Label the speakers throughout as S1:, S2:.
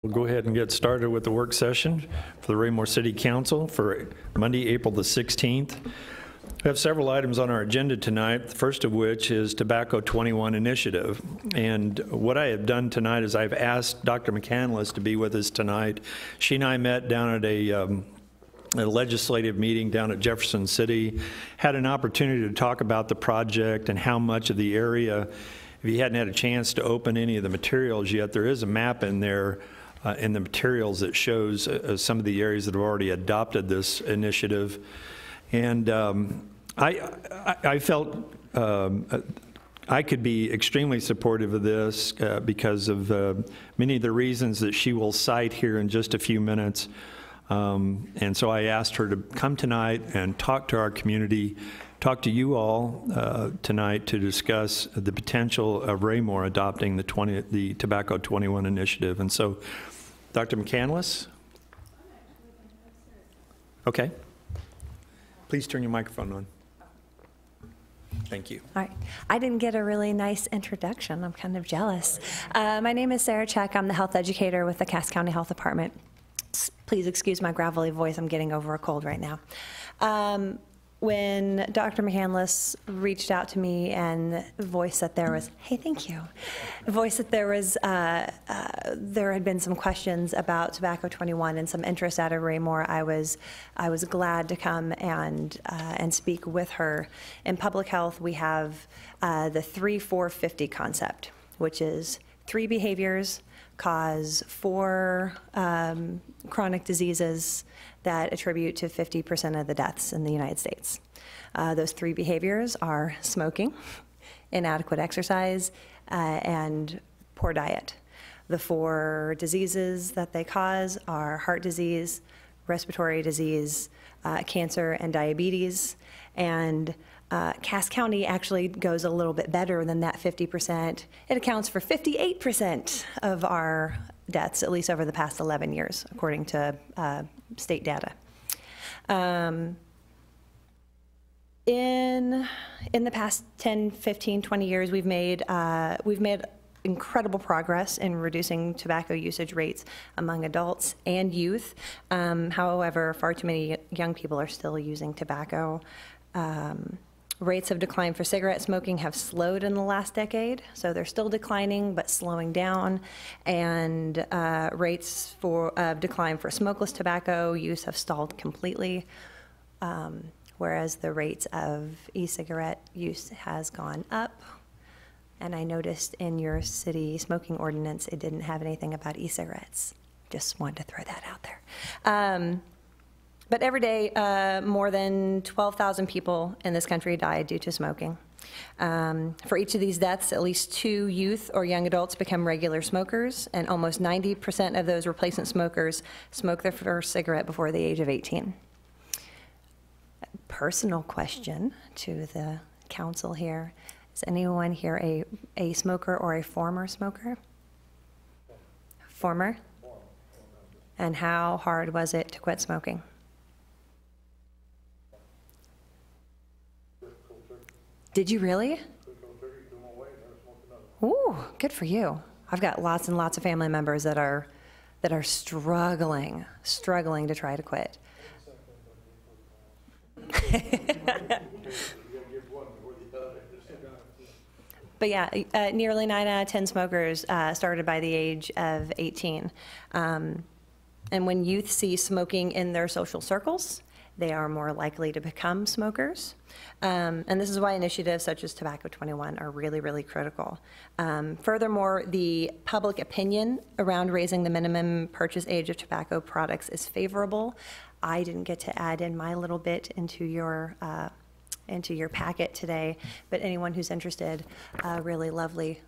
S1: We'll go ahead and get started with the work session for the Raymore City Council for Monday, April the 16th. We have several items on our agenda tonight, the first of which is Tobacco 21 Initiative. And what I have done tonight is I've asked Dr. McCandless to be with us tonight. She and I met down at a legislative meeting down at Jefferson City, had an opportunity to talk about the project and how much of the area. If you hadn't had a chance to open any of the materials yet, there is a map in there in the materials that shows some of the areas that have already adopted this initiative. And I felt I could be extremely supportive of this because of many of the reasons that she will cite here in just a few minutes. And so I asked her to come tonight and talk to our community, talk to you all tonight to discuss the potential of Raymore adopting the Tobacco 21 Initiative. And so, Dr. McCandless? Okay. Please turn your microphone on. Thank you.
S2: All right. I didn't get a really nice introduction. I'm kind of jealous. My name is Sarah Check. I'm the health educator with the Cass County Health Department. Please excuse my gravelly voice. I'm getting over a cold right now. When Dr. McCandless reached out to me and voiced that there was, hey, thank you, voiced that there was, there had been some questions about Tobacco 21 and some interest out of Raymore, I was glad to come and speak with her. In public health, we have the 3-4-50 concept, which is 3 behaviors cause 4 chronic diseases that attribute to 50% of the deaths in the United States. Those 3 behaviors are smoking, inadequate exercise, and poor diet. The 4 diseases that they cause are heart disease, respiratory disease, cancer, and diabetes. And Cass County actually goes a little bit better than that 50%. It accounts for 58% of our deaths, at least over the past 11 years, according to state data. In the past 10, 15, 20 years, we've made incredible progress in reducing tobacco usage rates among adults and youth. However, far too many young people are still using tobacco. Rates of decline for cigarette smoking have slowed in the last decade, so they're still declining but slowing down, and rates of decline for smokeless tobacco use have stalled completely, whereas the rates of e-cigarette use has gone up. And I noticed in your city smoking ordinance it didn't have anything about e-cigarettes. Just wanted to throw that out there. But every day, more than 12,000 people in this country die due to smoking. For each of these deaths, at least 2 youth or young adults become regular smokers, and almost 90% of those replacement smokers smoke their first cigarette before the age of 18. Personal question to the council here. Is anyone here a smoker or a former smoker? Former? And how hard was it to quit smoking? Did you really? Ooh, good for you. I've got lots and lots of family members that are struggling to try to quit. But yeah, nearly 9 out of 10 smokers started by the age of 18. And when youth see smoking in their social circles, they are more likely to become smokers. And this is why initiatives such as Tobacco 21 are really, really critical. Furthermore, the public opinion around raising the minimum purchase age of tobacco products is favorable. I didn't get to add in my little bit into your packet today, but anyone who's interested, a really lovely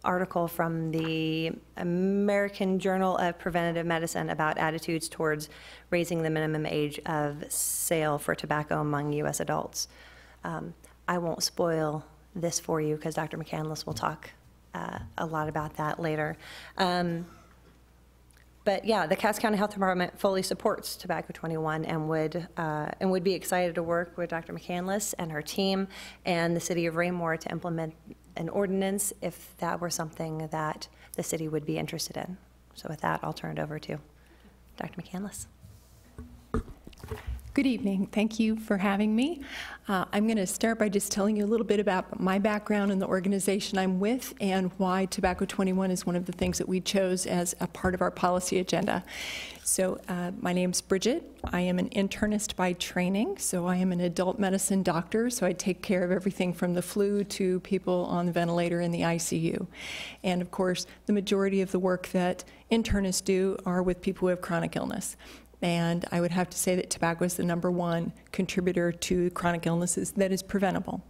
S2: article from the American Journal of Preventive Medicine about attitudes towards raising the minimum age of sale for tobacco among U.S. adults. I won't spoil this for you because Dr. McCandless will talk a lot about that later. But yeah, the Cass County Health Department fully supports Tobacco 21 and would be excited to work with Dr. McCandless and her team and the City of Raymore to implement an ordinance if that were something that the city would be interested in. So with that, I'll turn it over to Dr. McCandless.
S3: Good evening. Thank you for having me. I'm going to start by just telling you a little bit about my background and the organization I'm with and why Tobacco 21 is one of the things that we chose as a part of our policy agenda. So my name's Bridget. I am an internist by training, so I am an adult medicine doctor, so I take care of everything from the flu to people on the ventilator in the ICU. And of course, the majority of the work that internists do are with people who have chronic illness. And I would have to say that tobacco is the #1 contributor to chronic illnesses that is preventable.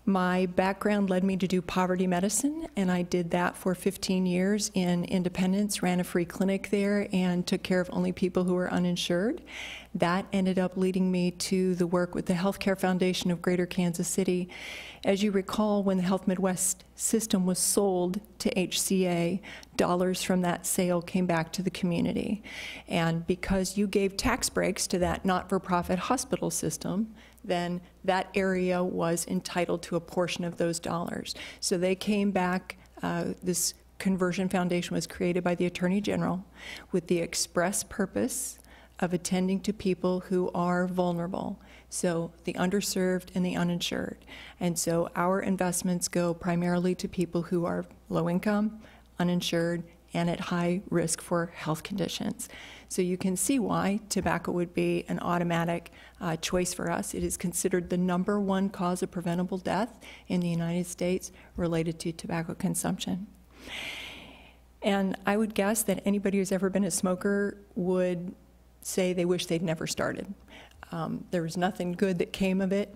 S3: My background led me to do poverty medicine, and I did that for 15 years in Independence, ran a free clinic there, and took care of only people who were uninsured. That ended up leading me to the work with the Healthcare Foundation of Greater Kansas City. As you recall, when the Health Midwest system was sold to HCA, dollars from that sale came back to the community. And because you gave tax breaks to that not-for-profit hospital system, then that area was entitled to a portion of those dollars. So they came back, this conversion foundation was created by the Attorney General with the express purpose of attending to people who are vulnerable, so the underserved and the uninsured. And so our investments go primarily to people who are low income, uninsured, and at high risk for health conditions. So you can see why tobacco would be an automatic choice for us. It is considered the #1 cause of preventable death in the United States related to tobacco consumption. And I would guess that anybody who's ever been a smoker would say they wish they'd never started. There was nothing good that came of it.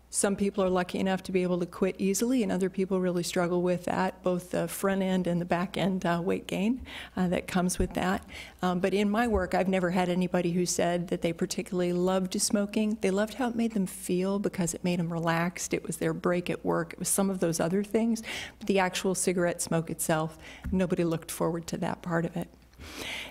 S3: Some people are lucky enough to be able to quit easily, and other people really struggle with that, both the front end and the back end weight gain that comes with that. But in my work, I've never had anybody who said that they particularly loved smoking. They loved how it made them feel because it made them relaxed. It was their break at work. It was some of those other things. But the actual cigarette smoke itself, nobody looked forward to that part of it.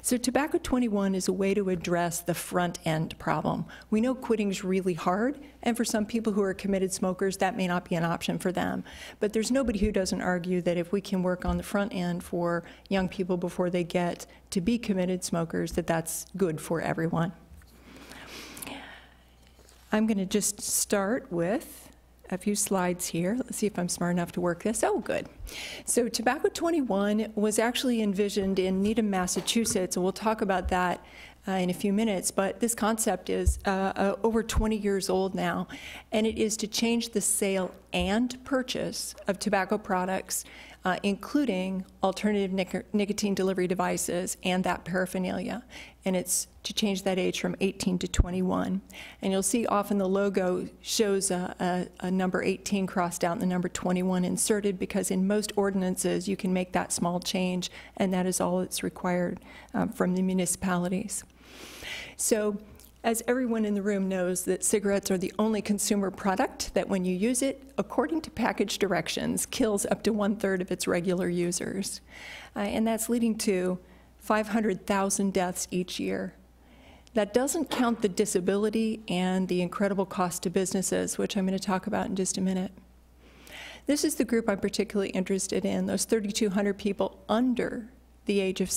S3: So Tobacco 21 is a way to address the front end problem. We know quitting's really hard, and for some people who are committed smokers, that may not be an option for them. But there's nobody who doesn't argue that if we can work on the front end for young people before they get to be committed smokers, that that's good for everyone. I'm going to just start with a few slides here. Let's see if I'm smart enough to work this. Oh, good. So Tobacco 21 was actually envisioned in Needham, Massachusetts, and we'll talk about that in a few minutes, but this concept is over 20 years old now, and it is to change the sale and purchase of tobacco products, including alternative nicotine delivery devices and that paraphernalia. And it's to change that age from 18 to 21. And you'll see often the logo shows a number 18 crossed out and the number 21 inserted, because in most ordinances you can make that small change, and that is all that's required from the municipalities. So, as everyone in the room knows, that cigarettes are the only consumer product that when you use it, according to package directions, kills up to 1/3 of its regular users. And that's leading to 500,000 deaths each year. That doesn't count the disability and the incredible cost to businesses, which I'm going to talk about in just a minute. This is the group I'm particularly interested in, those 3,200 people under the age of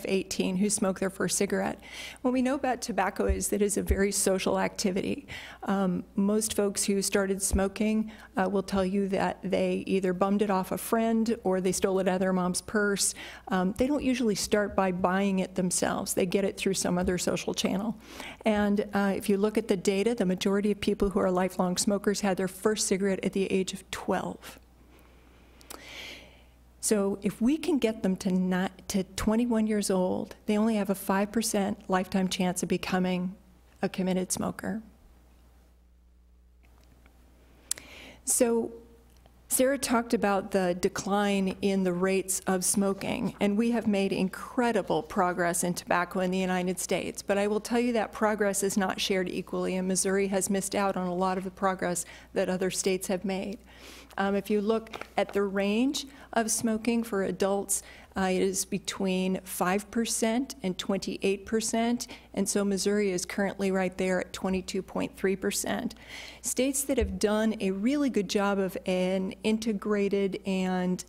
S3: 18 who smoke their first cigarette. What we know about tobacco is that it's a very social activity. Most folks who started smoking will tell you that they either bummed it off a friend or they stole it out of their mom's purse. They don't usually start by buying it themselves. They get it through some other social channel. And if you look at the data, the majority of people who are lifelong smokers had their first cigarette at the age of 12. So if we can get them to 21 years old, they only have a 5% lifetime chance of becoming a committed smoker. So Sarah talked about the decline in the rates of smoking, and we have made incredible progress in tobacco in the United States. But I will tell you that progress is not shared equally, and Missouri has missed out on a lot of the progress that other states have made. If you look at the range of smoking for adults, it is between 5% and 28%, and so Missouri is currently right there at 22.3%. States that have done a really good job of an integrated and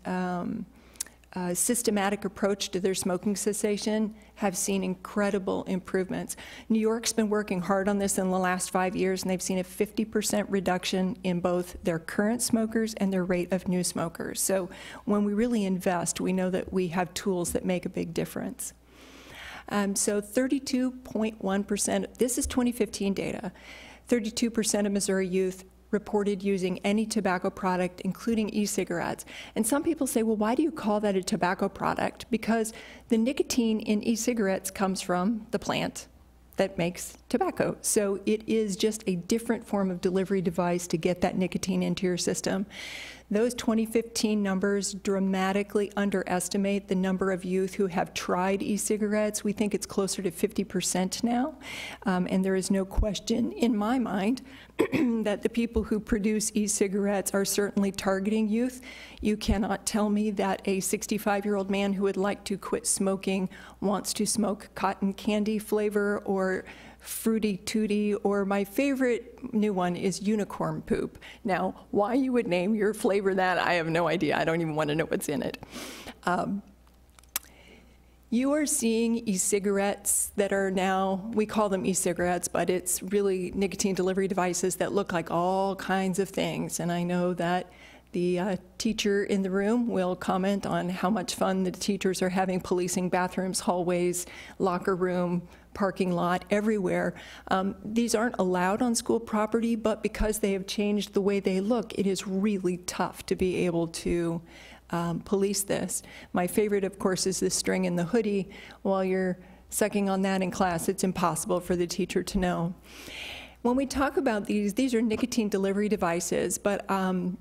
S3: systematic approach to their smoking cessation have seen incredible improvements. New York's been working hard on this in the last 5 years, and they've seen a 50% reduction in both their current smokers and their rate of new smokers. So when we really invest, we know that we have tools that make a big difference. So 32.1%, this is 2015 data, 32% of Missouri youth reported using any tobacco product, including e-cigarettes. And some people say, well, why do you call that a tobacco product? Because the nicotine in e-cigarettes comes from the plant that makes tobacco. So it is just a different form of delivery device to get that nicotine into your system. Those 2015 numbers dramatically underestimate the number of youth who have tried e-cigarettes. We think it's closer to 50% now, and there is no question in my mind that the people who produce e-cigarettes are certainly targeting youth. You cannot tell me that a 65-year-old man who would like to quit smoking wants to smoke cotton candy flavor or Fruity Tooty, or my favorite new one is unicorn poop. Now, why you would name your flavor that, I have no idea. I don't even want to know what's in it. You are seeing e-cigarettes that are now, we call them e-cigarettes, but it's really nicotine delivery devices that look like all kinds of things. And I know that the teacher in the room will comment on how much fun the teachers are having policing bathrooms, hallways, locker room, parking lot, everywhere. These aren't allowed on school property, but because they have changed the way they look, it is really tough to be able to police this. My favorite, of course, is the string in the hoodie. While you're sucking on that in class, it's impossible for the teacher to know. When we talk about these are nicotine delivery devices, but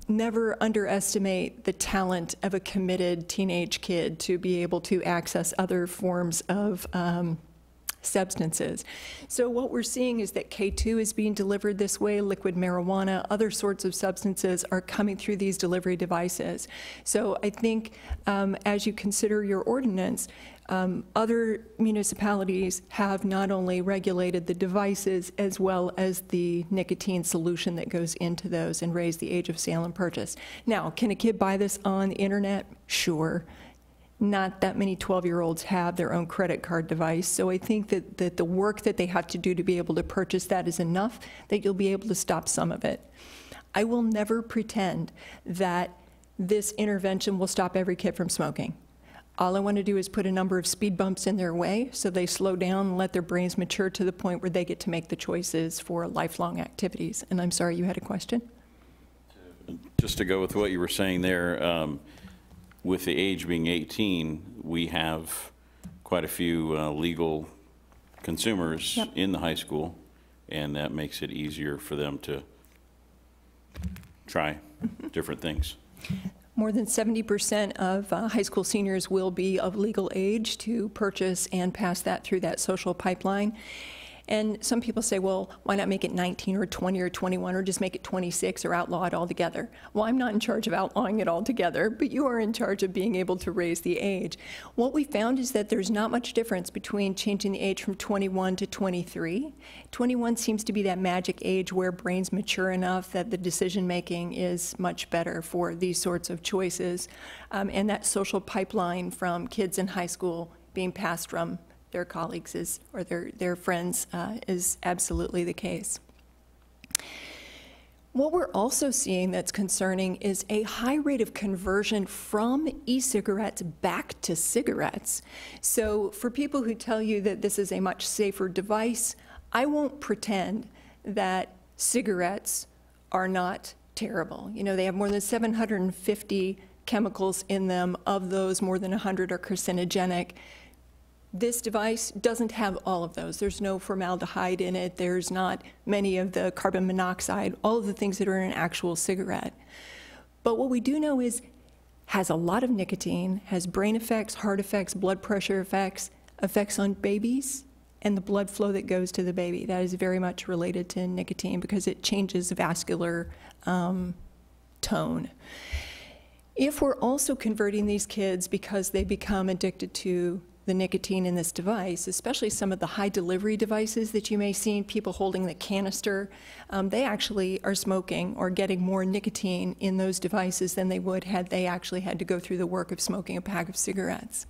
S3: never underestimate the talent of a committed teenage kid to be able to access other forms of substances. So what we're seeing is that K2 is being delivered this way, liquid marijuana, other sorts of substances are coming through these delivery devices. So I think as you consider your ordinance, other municipalities have not only regulated the devices as well as the nicotine solution that goes into those and raised the age of sale and purchase. Now, can a kid buy this on the internet? Sure. Not that many 12-year-olds have their own credit card device, so I think that the work that they have to do to be able to purchase that is enough that you'll be able to stop some of it. I will never pretend that this intervention will stop every kid from smoking. All I want to do is put a number of speed bumps in their way so they slow down and let their brains mature to the point where they get to make the choices for lifelong activities. And I'm sorry, you had a question?
S4: Just to go with what you were saying there, with the age being 18, we have quite a few legal consumers in the high school, and that makes it easier for them to try different things.
S3: More than 70% of high school seniors will be of legal age to purchase and pass that through that social pipeline. And some people say, well, why not make it 19 or 20 or 21 or just make it 26 or outlaw it altogether? Well, I'm not in charge of outlawing it altogether, but you are in charge of being able to raise the age. What we found is that there's not much difference between changing the age from 21 to 23. 21 seems to be that magic age where brains mature enough that the decision making is much better for these sorts of choices. And that social pipeline from kids in high school being passed from their colleagues or their friends is absolutely the case. What we're also seeing that's concerning is a high rate of conversion from e-cigarettes back to cigarettes. So for people who tell you that this is a much safer device, I won't pretend that cigarettes are not terrible. You know, they have more than 750 chemicals in them. Of those, more than 100 are carcinogenic. This device doesn't have all of those. There's no formaldehyde in it. There's not many of the carbon monoxide, all of the things that are in an actual cigarette. But what we do know is has a lot of nicotine, has brain effects, heart effects, blood pressure effects, effects on babies, and the blood flow that goes to the baby. That is very much related to nicotine because it changes vascular tone. If we're also converting these kids because they become addicted to the nicotine in this device, especially some of the high delivery devices that you may see, people holding the canister, they actually are smoking or getting more nicotine in those devices than they would had they actually had to go through the work of smoking a pack of cigarettes.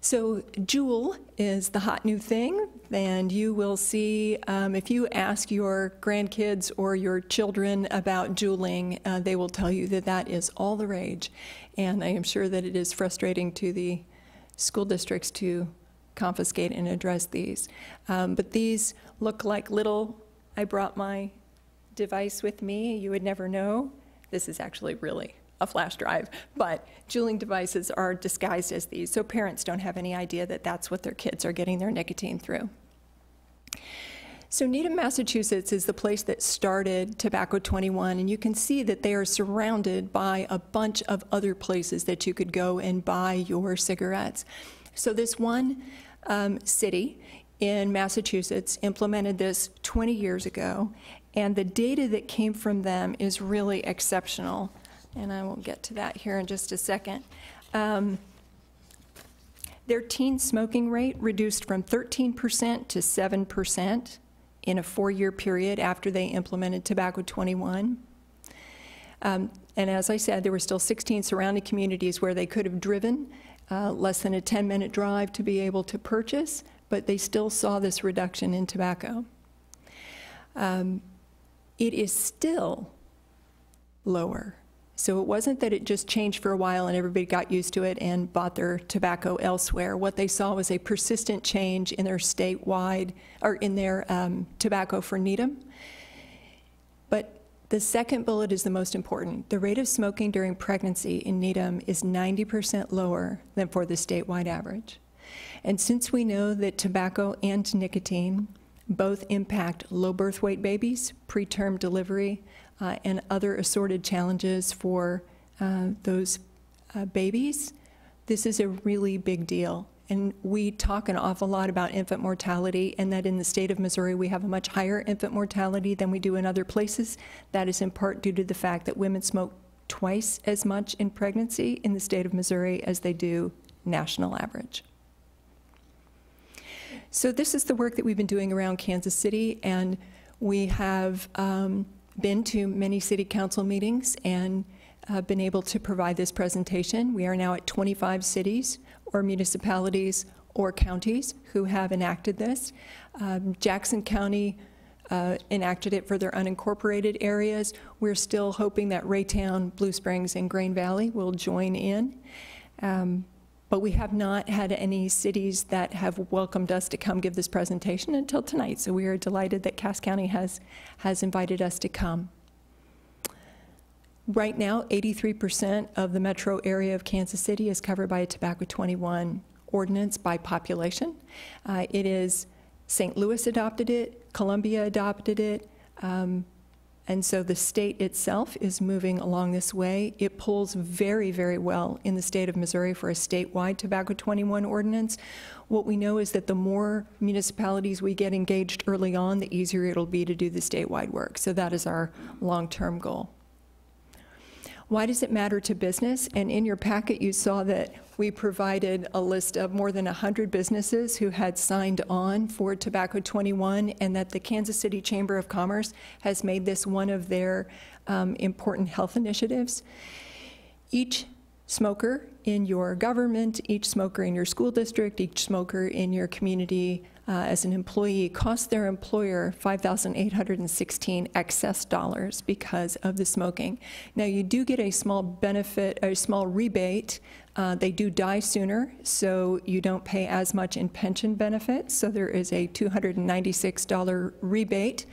S3: So Juul is the hot new thing, and you will see, if you ask your grandkids or your children about juuling, they will tell you that that is all the rage. And I am sure that it is frustrating to the school districts to confiscate and address these. But these look like little, I brought my device with me, you would never know. This is actually really a flash drive, but juuling devices are disguised as these, so parents don't have any idea that that's what their kids are getting their nicotine through. So Needham, Massachusetts is the place that started Tobacco 21, and you can see that they are surrounded by a bunch of other places that you could go and buy your cigarettes. So this one city in Massachusetts implemented this 20 years ago, and the data that came from them is really exceptional. And I will get to that here in just a second. Their teen smoking rate reduced from 13% to 7% in a 4-year period after they implemented Tobacco 21. And as I said, there were still 16 surrounding communities where they could have driven less than a 10-minute drive to be able to purchase, but they still saw this reduction in tobacco. It is still lower. So it wasn't that it just changed for a while and everybody got used to it and bought their tobacco elsewhere. What they saw was a persistent change in their statewide, or in their tobacco for Needham. But the second bullet is the most important. The rate of smoking during pregnancy in Needham is 90% lower than for the statewide average. And since we know that tobacco and nicotine both impact low birth weight babies, preterm delivery, and other assorted challenges for those babies, this is a really big deal. And we talk an awful lot about infant mortality, and that in the state of Missouri we have a much higher infant mortality than we do in other places. That is in part due to the fact that women smoke twice as much in pregnancy in the state of Missouri as they do national average. So this is the work that we've been doing around Kansas City, and we have been to many city council meetings and been able to provide this presentation. We are now at 25 cities or municipalities or counties who have enacted this. Jackson County enacted it for their unincorporated areas. We're still hoping that Raytown, Blue Springs, and Grain Valley will join in. But we have not had any cities that have welcomed us to come give this presentation until tonight. So we are delighted that Cass County has invited us to come. Right now, 83% of the metro area of Kansas City is covered by a Tobacco 21 ordinance by population. It is St. Louis adopted it, Columbia adopted it, and so the state itself is moving along this way. It pulls very, very well in the state of Missouri for a statewide Tobacco 21 ordinance. What we know is that the more municipalities we get engaged early on, the easier it'll be to do the statewide work. So that is our long-term goal. Why does it matter to business? And in your packet, you saw that we provided a list of more than 100 businesses who had signed on for Tobacco 21, and that the Kansas City Chamber of Commerce has made this one of their important health initiatives. Each smoker in your government, each smoker in your school district, each smoker in your community as an employee costs their employer $5,816 excess dollars because of the smoking. Now you do get a small benefit, a small rebate. They do die sooner, so you don't pay as much in pension benefits, so there is a $296 rebate.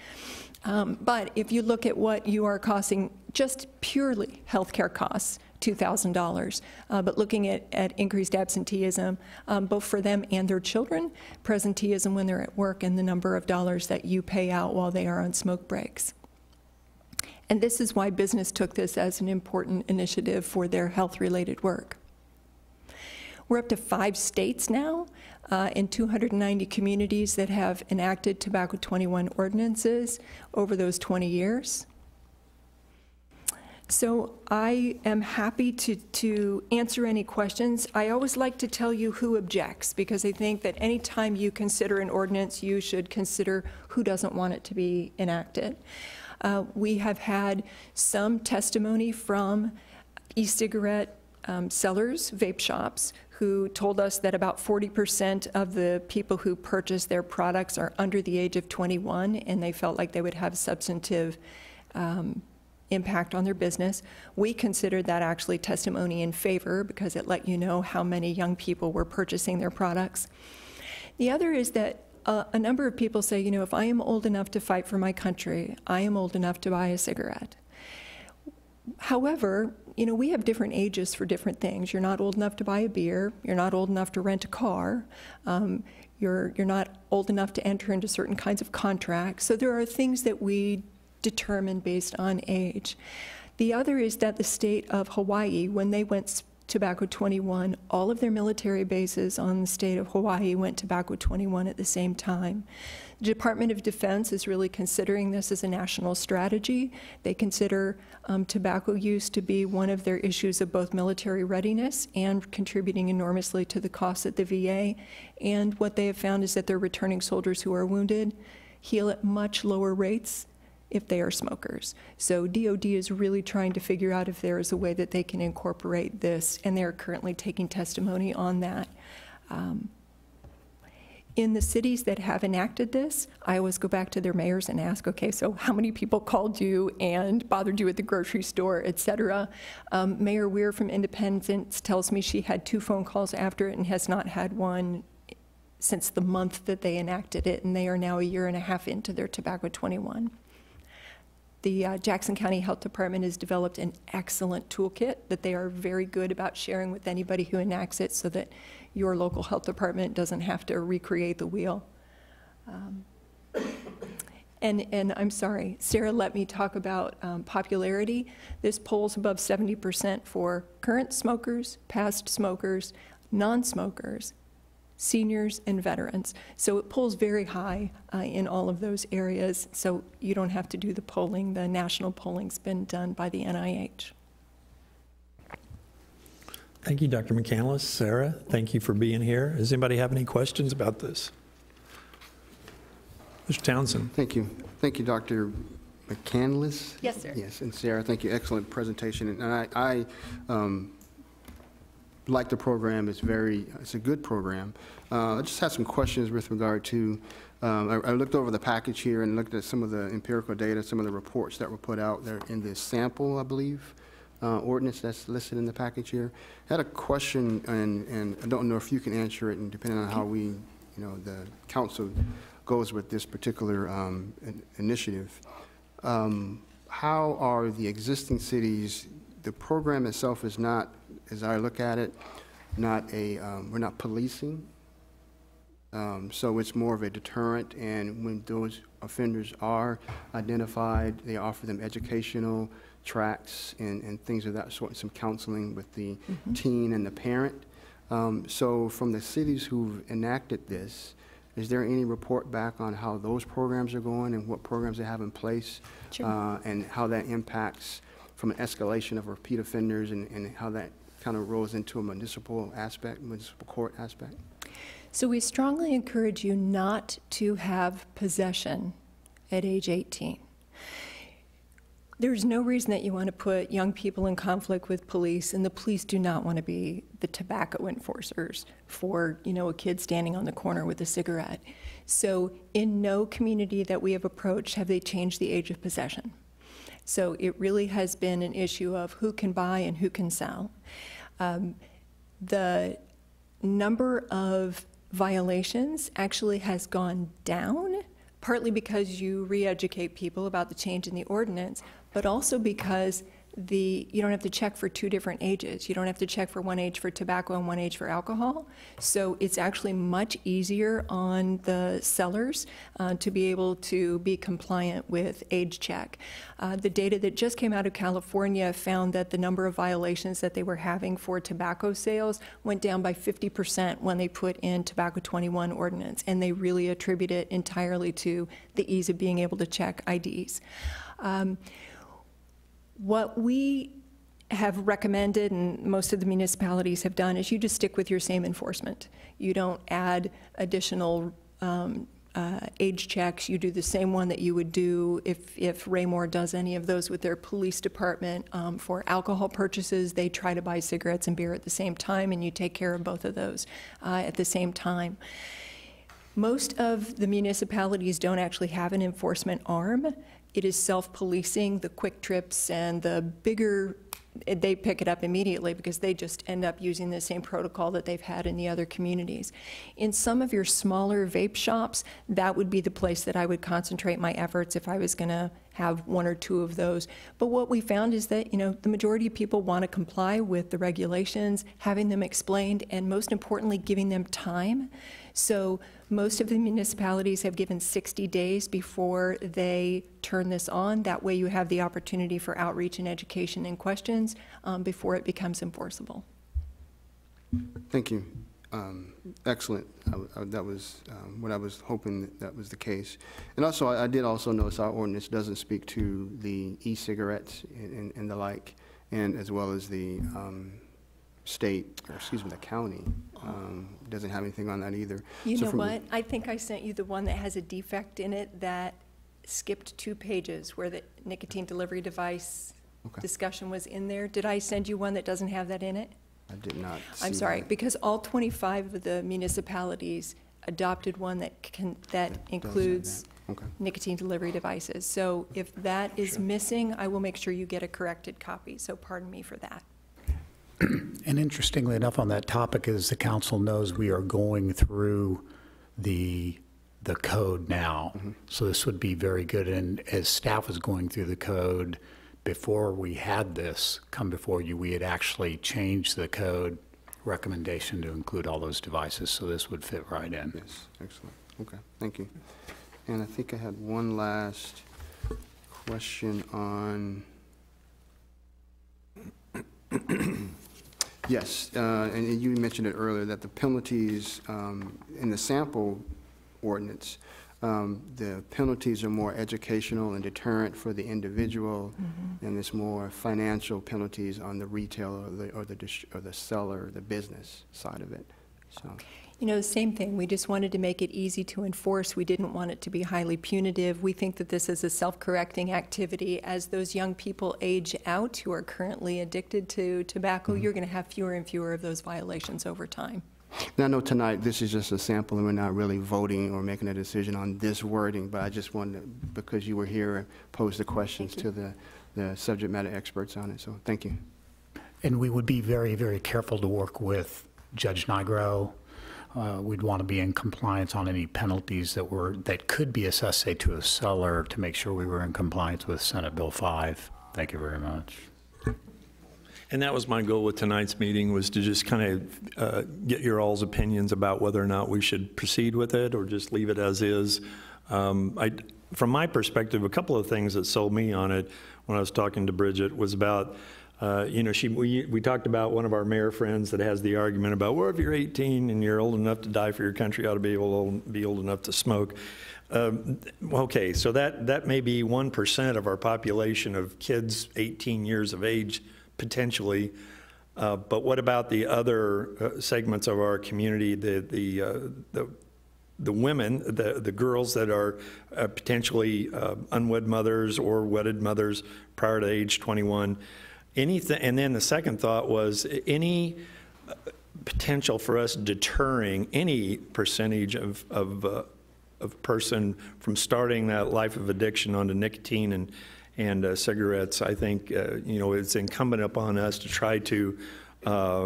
S3: But if you look at what you are costing, just purely healthcare costs, $2,000. But looking at increased absenteeism, both for them and their children, presenteeism when they're at work, and the number of dollars that you pay out while they are on smoke breaks. And this is why business took this as an important initiative for their health-related work. We're up to 5 states now and 290 communities that have enacted Tobacco 21 ordinances over those 20 years. So I am happy to answer any questions. I always like to tell you who objects, because I think that anytime you consider an ordinance, you should consider who doesn't want it to be enacted. We have had some testimony from e-cigarette sellers, vape shops, who told us that about 40% of the people who purchase their products are under the age of 21, and they felt like they would have substantive impact on their business. We considered that actually testimony in favor, because it let you know how many young people were purchasing their products. The other is that a number of people say, you know, if I am old enough to fight for my country, I am old enough to buy a cigarette. However, you know, we have different ages for different things. You're not old enough to buy a beer. You're not old enough to rent a car. You're not old enough to enter into certain kinds of contracts. So there are things that we determine based on age. The other is that the state of Hawaii, when they went Tobacco 21, all of their military bases on the state of Hawaii went Tobacco 21 at the same time. The Department of Defense is really considering this as a national strategy. They consider tobacco use to be one of their issues of both military readiness and contributing enormously to the costs at the VA. And what they have found is that their returning soldiers who are wounded heal at much lower rates if they are smokers. So DOD is really trying to figure out if there is a way that they can incorporate this, and they're currently taking testimony on that. In the cities that have enacted this, I always go back to their mayors and ask, okay, so how many people called you and bothered you at the grocery store, et cetera? Mayor Weir from Independence tells me she had 2 phone calls after it and has not had one since the month that they enacted it, and they are now 1.5 years into their Tobacco 21. The Jackson County Health Department has developed an excellent toolkit that they are very good about sharing with anybody who enacts it, so that your local health department doesn't have to recreate the wheel. And I'm sorry, Sarah let me talk about popularity. This polls above 70% for current smokers, past smokers, non-smokers, seniors, and veterans. So it polls very high in all of those areas, so you don't have to do the polling. The national polling's been done by the NIH.
S1: Thank you, Dr. McCandless. Sarah, thank you for being here. Does anybody have any questions about this? Mr. Townsend.
S5: Thank you. Thank you, Dr. McCandless.
S3: Yes, sir.
S5: Yes, and Sarah, thank you. Excellent presentation. And I like the program. It's a good program. I just had some questions with regard to, I looked over the package here and looked at some of the empirical data, some of the reports that were put out there in the sample, I believe, ordinance that's listed in the package here. I had a question, and I don't know if you can answer it, and depending on how we, the council goes with this particular initiative. How are the existing cities, the program itself is not, as I look at it, we're not policing. So it's more of a deterrent, and when those offenders are identified, they offer them educational tracks and things of that sort, and some counseling with the teen and the parent. So from the cities who've enacted this, is there any report back on how those programs are going and what programs they have in place? Sure. And how that impacts from an escalation of repeat offenders, and how that kind of rolls into a municipal aspect, municipal court aspect?
S3: So we strongly encourage you not to have possession at age 18. There's no reason that you want to put young people in conflict with police, and the police do not want to be the tobacco enforcers for, a kid standing on the corner with a cigarette. So in no community that we have approached have they changed the age of possession. So it really has been an issue of who can buy and who can sell. The number of violations actually has gone down, partly because you re-educate people about the change in the ordinance, but also because you don't have to check for 2 different ages. You don't have to check for 1 age for tobacco and 1 age for alcohol. So it's actually much easier on the sellers to be able to be compliant with age check. The data that just came out of California found that the number of violations that they were having for tobacco sales went down by 50% when they put in Tobacco 21 ordinance, and they really attribute it entirely to the ease of being able to check IDs. What we have recommended, and most of the municipalities have done, is you just stick with your same enforcement. You don't add additional age checks. You do the same one that you would do if Raymore does any of those with their police department. For alcohol purchases, they try to buy cigarettes and beer at the same time, and you take care of both of those at the same time. Most of the municipalities don't actually have an enforcement arm. It is self-policing. The Quick Trips and the bigger, they pick it up immediately because they just end up using the same protocol that they've had in the other communities. In some of your smaller vape shops, that would be the place that I would concentrate my efforts if I was going to have one or two of those. But what we found is that, the majority of people want to comply with the regulations, having them explained, and most importantly, giving them time. So most of the municipalities have given 60 days before they turn this on. That way you have the opportunity for outreach and education and questions before it becomes enforceable.
S5: Thank you. Excellent. That was what I was hoping that was the case. And also, I did also notice our ordinance doesn't speak to the e-cigarettes and the like, and as well as the state, or excuse me, the county doesn't have anything on that either.
S3: You know what? I think I sent you the one that has a defect in it that skipped 2 pages where the nicotine delivery device discussion was in there. Did I send you one that doesn't have that in it?
S5: I did not see
S3: I'm sorry,
S5: that.
S3: because all 25 of the municipalities adopted one that includes nicotine delivery devices. So if that is missing, I will make sure you get a corrected copy. So pardon me for that.
S6: And interestingly enough, on that topic, as the council knows, we are going through the code now. So this would be very good. And as staff was going through the code, before we had this come before you, we had actually changed the code recommendation to include all those devices. So this would fit right in.
S5: Yes, excellent. Okay, thank you. And I think I had one last question on. Yes, and you mentioned it earlier that the penalties in the sample ordinance, the penalties are more educational and deterrent for the individual, and there's more financial penalties on the retailer or the seller, the business side of it. So.
S3: The same thing. We just wanted to make it easy to enforce. We didn't want it to be highly punitive. We think that this is a self-correcting activity. As those young people age out who are currently addicted to tobacco, you're going to have fewer and fewer of those violations over time.
S5: Now, I know tonight this is just a sample and we're not really voting or making a decision on this wording, but I just wanted, because you were here, pose the questions to the subject matter experts on it. So thank you.
S6: And we would be very, very careful to work with Judge Nigro. We'd want to be in compliance on any penalties that could be assessed, say, to a seller, to make sure we were in compliance with Senate Bill 5. Thank you very much.
S1: And that was my goal with tonight's meeting, was to just kind of get your all's opinions about whether or not we should proceed with it or just leave it as is. From my perspective, a couple of things that sold me on it when I was talking to Bridget was about, we talked about one of our mayor friends that has the argument about, well, if you're 18 and you're old enough to die for your country, you ought to be able to be old enough to smoke. Okay, so that may be 1% of our population of kids 18 years of age, potentially, but what about the other segments of our community, the women, the girls that are potentially unwed mothers or wedded mothers prior to age 21? Anything, and then the second thought was any potential for us deterring any percentage of person from starting that life of addiction onto nicotine and cigarettes. I think it's incumbent upon us to try to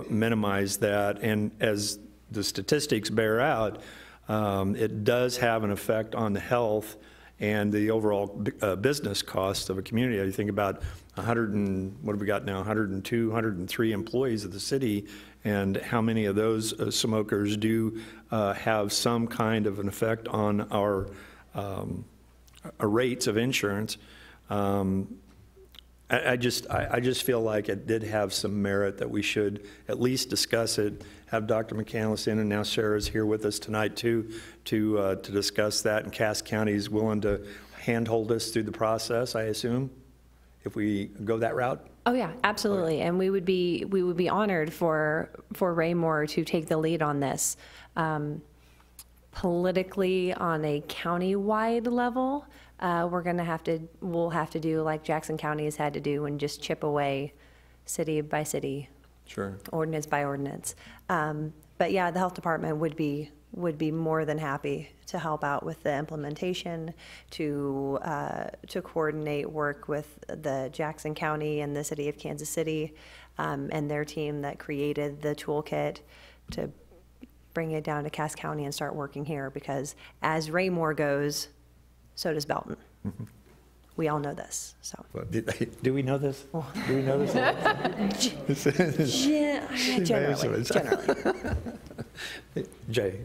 S1: minimize that. And as the statistics bear out, it does have an effect on the health and the overall business costs of a community. I think about 102, 103 employees of the city, and how many of those smokers do have some kind of an effect on our rates of insurance. I just feel like it did have some merit that we should at least discuss it, have Dr. McCandless in, and now Sarah's here with us tonight too, to discuss that, and Cass County is willing to handhold us through the process, I assume. if we go that route?
S2: Oh, yeah, absolutely. And we would be honored for Raymore to take the lead on this. Politically, on a county-wide level, we'll have to do like Jackson County has had to do and just chip away city by city.
S1: Sure.
S2: Ordinance by ordinance. But yeah, the health department would be more than happy to help out with the implementation, to coordinate work with the Jackson County and the city of Kansas City, and their team that created the toolkit to bring it down to Cass County and start working here, because as Raymore goes, so does Belton.
S1: Mm-hmm.
S2: We all know this, so.
S1: Well, do we know this? Do we know this?
S2: Generally.
S1: Jay?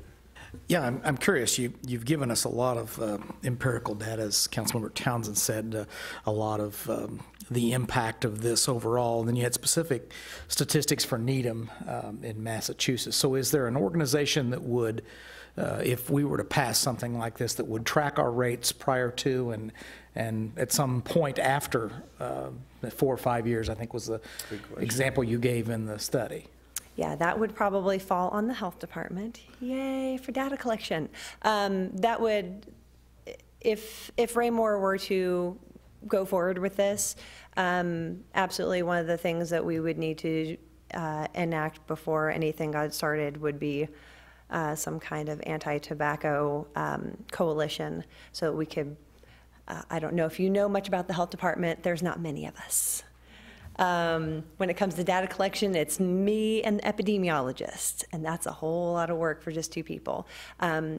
S7: Yeah, I'm curious. You've given us a lot of empirical data, as Councilmember Townsend said, a lot of the impact of this overall. And then you had specific statistics for Needham in Massachusetts. So is there an organization that would, if we were to pass something like this, that would track our rates prior to and at some point after 4 or 5 years, I think was the example you gave in the study?
S2: Yeah, that would probably fall on the health department. Yay for data collection. That would, if Raymore were to go forward with this, absolutely one of the things that we would need to enact before anything got started would be some kind of anti-tobacco coalition, so that we could, I don't know if you know much about the health department, there's not many of us. When it comes to data collection, it's me and the epidemiologist, and that's a whole lot of work for just 2 people.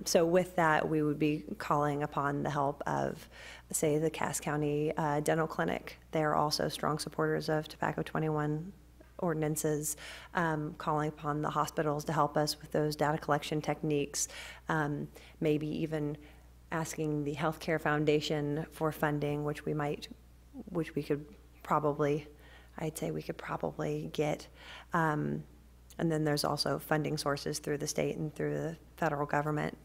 S2: So with that, we would be calling upon the help of, say, the Cass County Dental Clinic. They're also strong supporters of Tobacco 21 ordinances, calling upon the hospitals to help us with those data collection techniques, maybe even asking the Healthcare Foundation for funding, which we could probably, I'd say we could probably get. And then there's also funding sources through the state and through the federal government.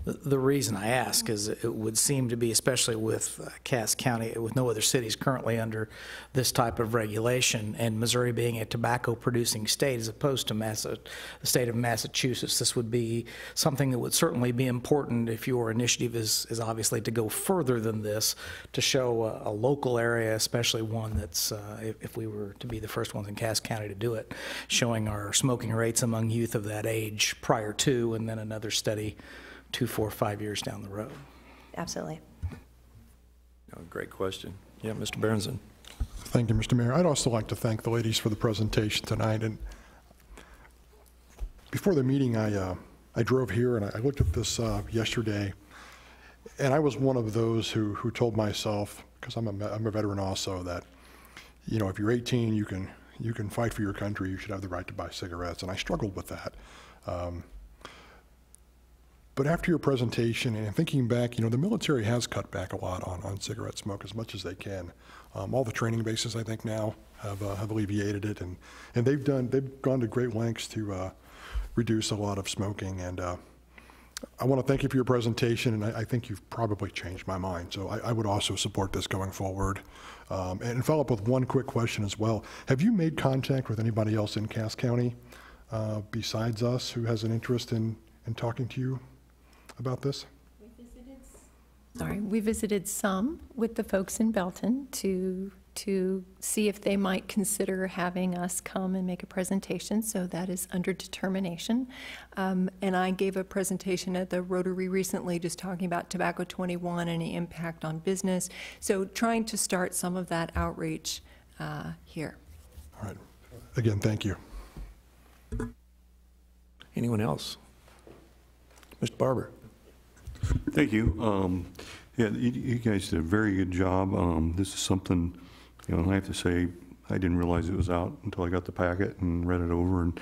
S7: The reason I ask is it would seem to be, especially with Cass County, with no other cities currently under this type of regulation, and Missouri being a tobacco-producing state as opposed to the state of Massachusetts, this would be something that would certainly be important if your initiative is obviously to go further than this, to show a local area, especially one that's, if we were to be the first ones in Cass County to do it, showing our smoking rates among youth of that age prior to, and then another study 2, 4, 5 years down the road.
S2: Absolutely.
S1: Oh, great question. Yeah, Mr. Berenson.
S8: Thank you, Mr. Mayor. I'd also like to thank the ladies for the presentation tonight. And before the meeting, I drove here and I looked at this yesterday, and I was one of those who told myself, because I'm a veteran also, that, you know, if you're 18, you can fight for your country. You should have the right to buy cigarettes. And I struggled with that. But after your presentation and thinking back, you know, the military has cut back a lot on cigarette smoke as much as they can. All the training bases, I think, now have alleviated it, and they've gone to great lengths to reduce a lot of smoking. And I want to thank you for your presentation, and I think you've probably changed my mind. So I would also support this going forward. And follow up with one quick question as well. Have you made contact with anybody else in Cass County besides us who has an interest in talking to you about this?
S3: We visited some with the folks in Belton to see if they might consider having us come and make a presentation, so that is under determination. And I gave a presentation at the Rotary recently just talking about Tobacco 21 and the impact on business. So trying to start some of that outreach here.
S8: All right. Again, thank you.
S1: Anyone else? Mr. Barber.
S9: Thank you. Yeah, you guys did a very good job. This is something, you know, I have to say, I didn't realize it was out until I got the packet and read it over, and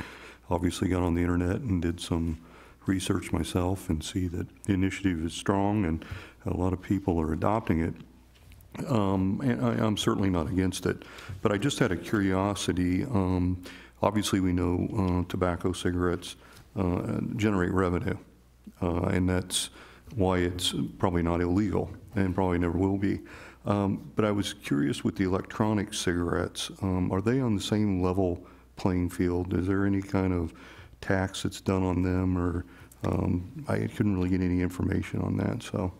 S9: obviously got on the internet and did some research myself and see that the initiative is strong and a lot of people are adopting it. And I'm certainly not against it, but I just had a curiosity. Obviously, we know tobacco cigarettes generate revenue, and that's why it's probably not illegal and probably never will be. But I was curious with the electronic cigarettes, are they on the same level playing field? Is there any kind of tax that's done on them, or I couldn't really get any information on that, so.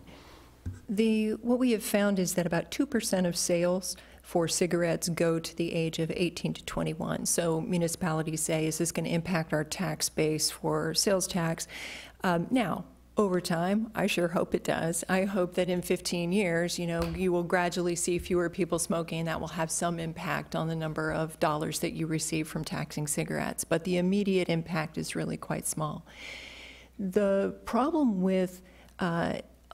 S3: What we have found is that about 2% of sales for cigarettes go to the age of 18 to 21. So municipalities say, is this going to impact our tax base for sales tax? Now, over time, I sure hope it does. I hope that in 15 years, you will gradually see fewer people smoking, and that will have some impact on the number of dollars that you receive from taxing cigarettes. But the immediate impact is really quite small. The problem with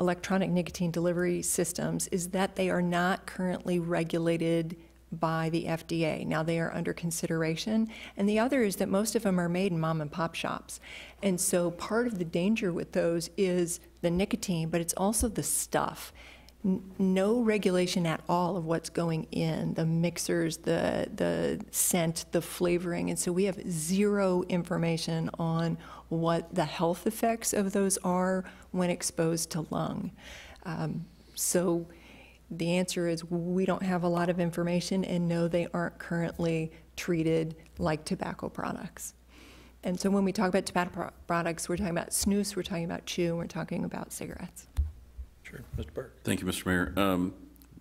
S3: electronic nicotine delivery systems is that they are not currently regulated by the FDA. Now they are under consideration. And the other is that most of them are made in mom and pop shops. And so part of the danger with those is the nicotine, but it's also the stuff. No regulation at all of what's going in, the mixers, the scent, the flavoring. And so we have zero information on what the health effects of those are when exposed to lung. So the answer is we don't have a lot of information, and no, they aren't currently treated like tobacco products. And so when we talk about tobacco products, we're talking about snus, we're talking about chew, we're talking about cigarettes.
S1: Sure. Mr. Burke.
S4: Thank you, Mr. Mayor.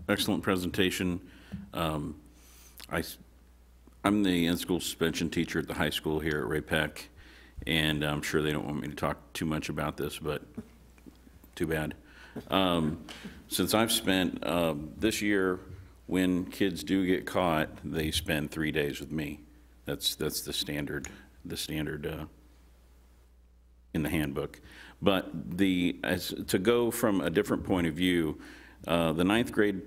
S4: Excellent presentation. I'm the in-school suspension teacher at the high school here at Ray Peck, and I'm sure they don't want me to talk too much about this, but too bad. Since I've spent this year, when kids do get caught, they spend 3 days with me. That's the standard in the handbook. But to go from a different point of view, the 9th grade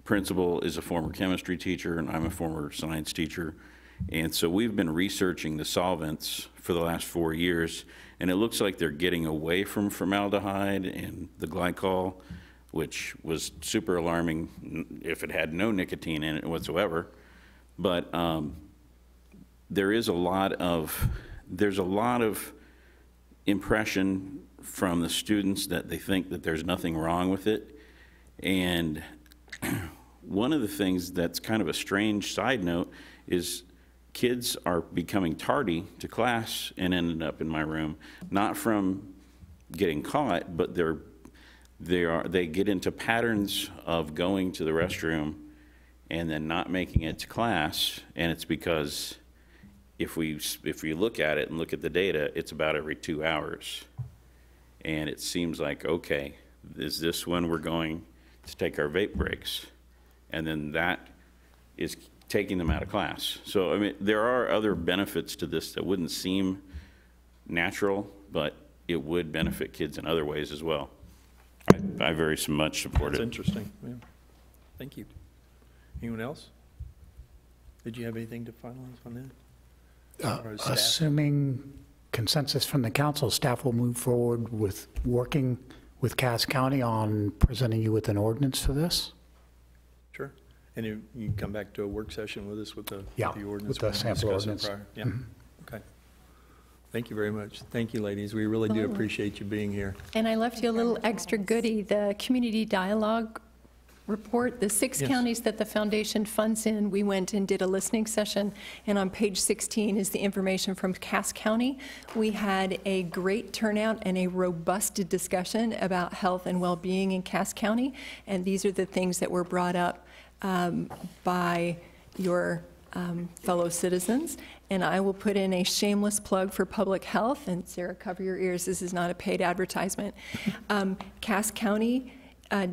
S4: principal is a former chemistry teacher, and I'm a former science teacher. And so we've been researching the solvents for the last 4 years, and it looks like they're getting away from formaldehyde and the glycol, which was super alarming if it had no nicotine in it whatsoever. But there's a lot of impression from the students that they think that there's nothing wrong with it. And one of the things that's kind of a strange side note is kids are becoming tardy to class and ended up in my room, not from getting caught, but they get into patterns of going to the restroom and then not making it to class, and it's because if we look at it and look at the data, it's about every 2 hours. And it seems like, okay, is this when we're going to take our vape breaks? And then that is taking them out of class. So, I mean, there are other benefits to this that wouldn't seem natural, but it would benefit kids in other ways as well. I very much support it.
S1: That's interesting. Yeah. Thank you. Anyone else? Did you have anything to finalize on that?
S6: Assuming consensus from the council, staff will move forward with working with Cass County on presenting you with an ordinance for this?
S1: Sure. And you can come back to a work session with us with the ordinance.
S6: With the sample ordinance.
S1: Prior. Yeah. Okay. Thank you very much. Thank you, ladies. We really do appreciate you being here.
S3: And I left you a little extra goodie, the community dialogue report, the 6 counties that the foundation funds in. We went and did a listening session, and on page 16 is the information from Cass County. We had a great turnout and a robust discussion about health and well-being in Cass County, and these are the things that were brought up by your fellow citizens. And I will put in a shameless plug for public health, and Sarah, cover your ears, this is not a paid advertisement. Cass County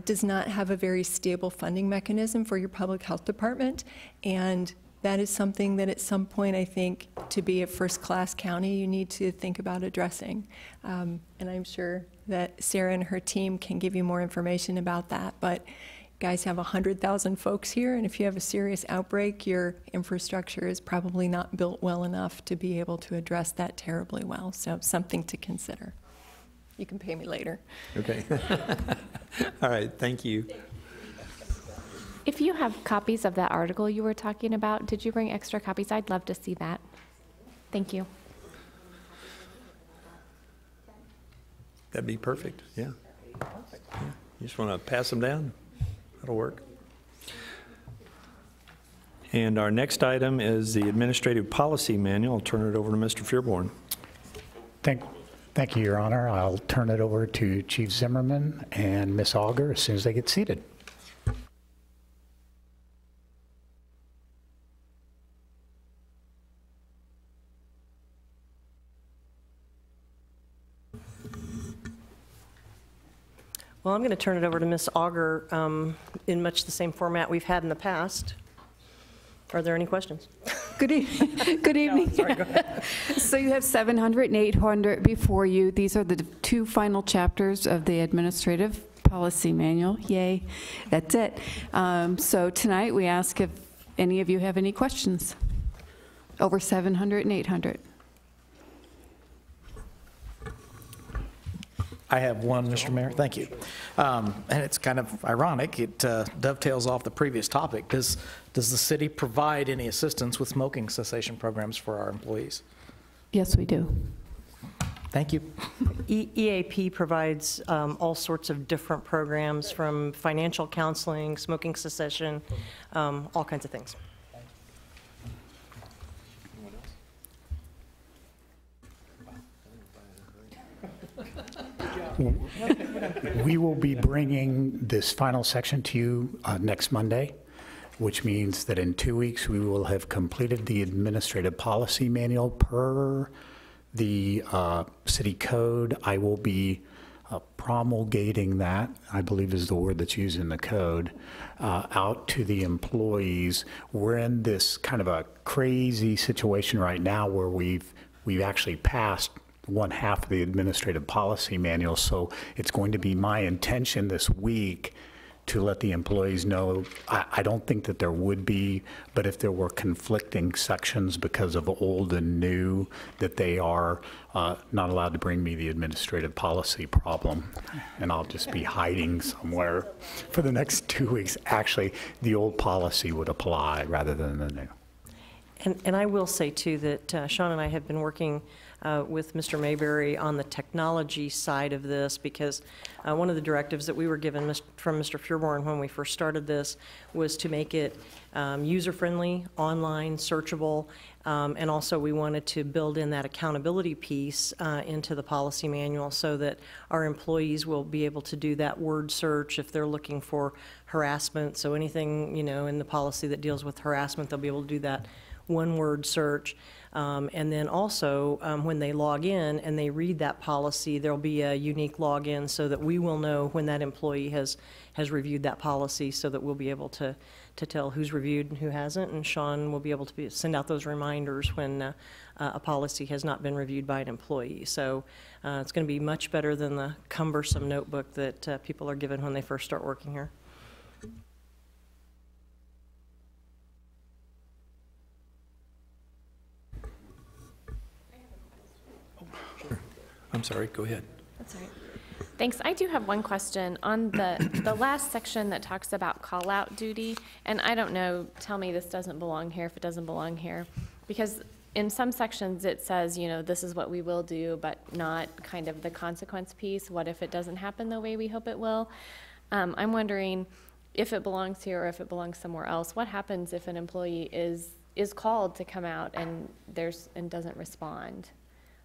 S3: does not have a very stable funding mechanism for your public health department, and that is something that at some point I think to be a first-class county you need to think about addressing. And I'm sure that Sarah and her team can give you more information about that, but guys have 100,000 folks here, and if you have a serious outbreak, your infrastructure is probably not built well enough to be able to address that terribly well, so something to consider. You can pay me later.
S1: Okay. All right, thank you.
S10: If you have copies of that article you were talking about, did you bring extra copies? I'd love to see that. Thank you.
S1: That'd be perfect, yeah. You just want to pass them down? That'll work. And our next item is the Administrative Policy Manual. I'll turn it over to Mr. Fearborn.
S6: Thank you, Your Honor. I'll turn it over to Chief Zimmerman and Ms. Auger as soon as they get seated.
S11: Well, I'm going to turn it over to Ms. Auger in much the same format we've had in the past. Are there any questions?
S12: Good evening.
S11: Sorry, go ahead.
S12: So you have 700 and 800 before you. These are the two final chapters of the Administrative Policy Manual. Yay. That's it. So tonight we ask if any of you have any questions over 700 and 800.
S7: I have one, Mr. Mayor. Thank you. And it's kind of ironic. It dovetails off the previous topic. Does the city provide any assistance with smoking cessation programs for our employees?
S12: Yes, we do.
S7: Thank you.
S11: EAP provides all sorts of different programs, from financial counseling, smoking cessation, all kinds of things.
S6: We will be bringing this final section to you next Monday, which means that in 2 weeks we will have completed the Administrative Policy Manual per the city code. I will be promulgating that, I believe is the word that's used in the code, out to the employees. We're in this kind of a crazy situation right now where we've actually passed one half of the Administrative Policy Manual, so it's going to be my intention this week to let the employees know. I don't think that there would be, but if there were conflicting sections because of old and new, that they are not allowed to bring me the administrative policy problem, and I'll just be hiding somewhere for the next 2 weeks. Actually, the old policy would apply rather than the new.
S11: And I will say, too, that Sean and I have been working with Mr. Mayberry on the technology side of this, because one of the directives that we were given from Mr. Fearborn when we first started this was to make it user-friendly, online, searchable, and also we wanted to build in that accountability piece into the policy manual so that our employees will be able to do that word search if they're looking for harassment. So anything, in the policy that deals with harassment, they'll be able to do that one-word search. And then also, when they log in and they read that policy, there'll be a unique login so that we will know when that employee has reviewed that policy, so that we'll be able to tell who's reviewed and who hasn't. And Sean will be able to send out those reminders when a policy has not been reviewed by an employee. So it's going to be much better than the cumbersome notebook that people are given when they first start working here.
S1: I'm sorry, go ahead.
S10: That's all right. Thanks. I do have one question on the last section that talks about call-out duty. And I don't know, tell me this doesn't belong here if it doesn't belong here. Because in some sections it says, this is what we will do, but not kind of the consequence piece. What if it doesn't happen the way we hope it will? I'm wondering if it belongs here or if it belongs somewhere else. What happens if an employee is called to come out and doesn't respond?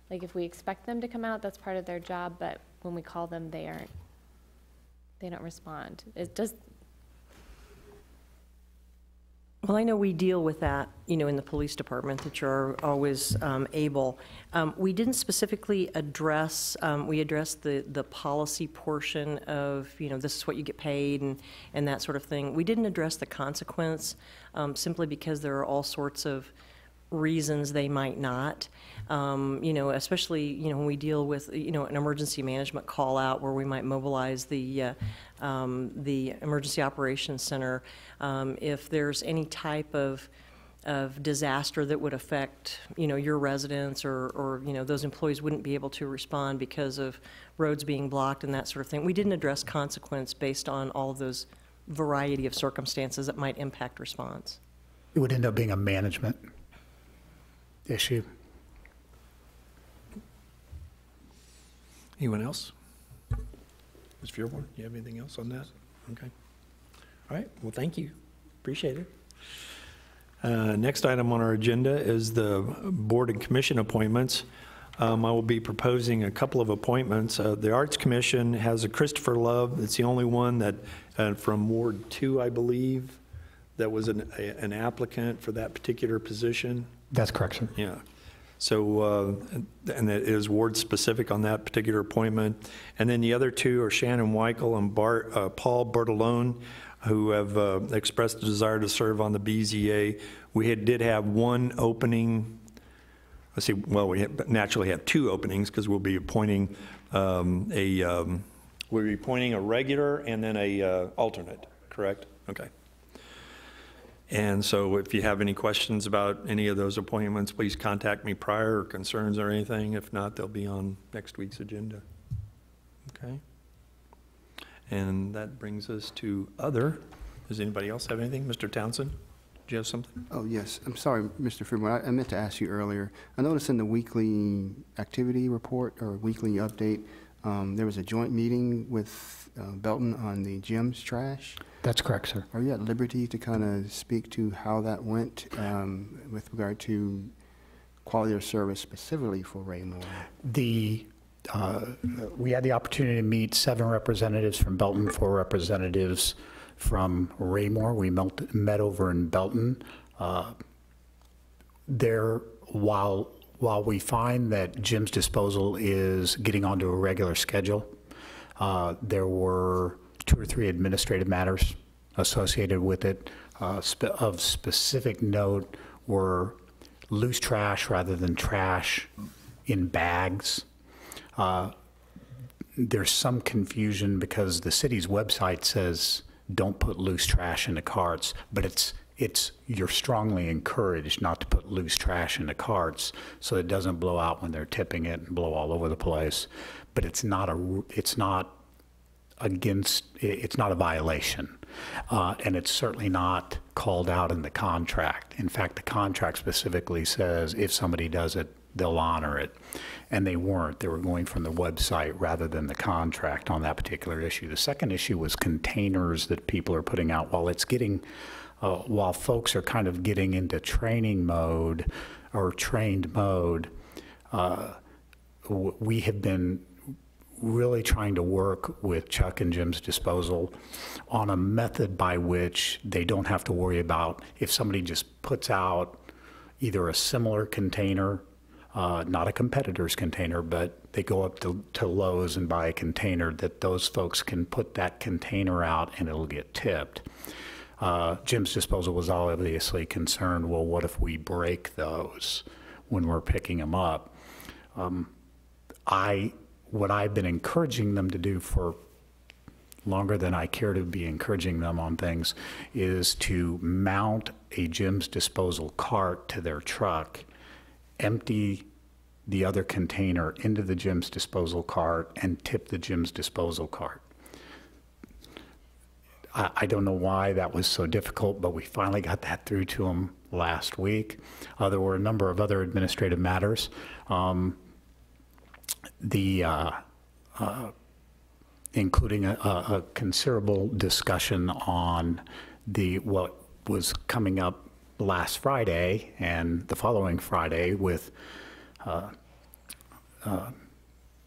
S10: Like, if we expect them to come out, that's part of their job, but when we call them, they don't respond.
S11: Well, I know we deal with that, in the police department, that you're always able. We didn't specifically address, we addressed the policy portion of, this is what you get paid and that sort of thing. We didn't address the consequence simply because there are all sorts of reasons they might not, especially, when we deal with, an emergency management call out where we might mobilize the Emergency Operations Center. If there's any type of disaster that would affect, your residents or those employees wouldn't be able to respond because of roads being blocked and that sort of thing. We didn't address consequence based on all of those variety of circumstances that might impact response.
S6: It would end up being a management issue.
S1: Anyone else? Ms. Fearborn, you have anything else on that? Okay. All right, well, thank you. Appreciate it. Next item on our agenda is the board and commission appointments. I will be proposing a couple of appointments. The Arts Commission has a Christopher Love. It's the only one that, from Ward 2, I believe, that was an applicant for that particular position.
S6: That's correct, sir.
S1: Yeah. So, and it is ward-specific on that particular appointment. And then the other two are Shannon Weichel and Paul Bertolone, who have expressed a desire to serve on the BZA. We did have one opening. Let's see, well, we naturally have two openings because we'll be appointing a regular and then a alternate, correct? Okay. And so if you have any questions about any of those appointments, please contact me prior, or concerns or anything. If not, they'll be on next week's agenda. Okay. And that brings us to other. Does anybody else have anything? Mr. Townsend, do you have something?
S5: Oh, yes. I'm sorry, Mr. Fremont. I meant to ask you earlier. I noticed in the weekly activity report or weekly update, there was a joint meeting with Belton on the gym's trash.
S6: That's correct, sir.
S5: Are you at liberty to kind of speak to how that went with regard to quality of service specifically for Raymore?
S6: We had the opportunity to meet 7 representatives from Belton, 4 representatives from Raymore. We met over in Belton. While we find that Jim's Disposal is getting onto a regular schedule, there were 2 or 3 administrative matters associated with it. Of specific note were loose trash rather than trash in bags. There's some confusion because the city's website says don't put loose trash in the carts, but you're strongly encouraged not to put loose trash in the carts so it doesn't blow out when they're tipping it and blow all over the place. But it's not a violation, and it's certainly not called out in the contract. In fact, the contract specifically says if somebody does it, they'll honor it, and they weren't. They were going from the website rather than the contract on that particular issue. The second issue was containers that people are putting out. While folks are kind of getting into training mode or trained mode, we have been really trying to work with Chuck and Jim's Disposal on a method by which they don't have to worry about if somebody just puts out either a similar container, not a competitor's container, but they go up to Lowe's and buy a container, that those folks can put that container out and it'll get tipped. Jim's Disposal was obviously concerned, well, what if we break those when we're picking them up? What I've been encouraging them to do for longer than I care to be encouraging them on things is to mount a Jim's Disposal cart to their truck, empty the other container into the Jim's Disposal cart, and tip the Jim's Disposal cart. I don't know why that was so difficult, but we finally got that through to them last week. There were a number of other administrative matters. Including a considerable discussion on what was coming up last Friday and the following Friday with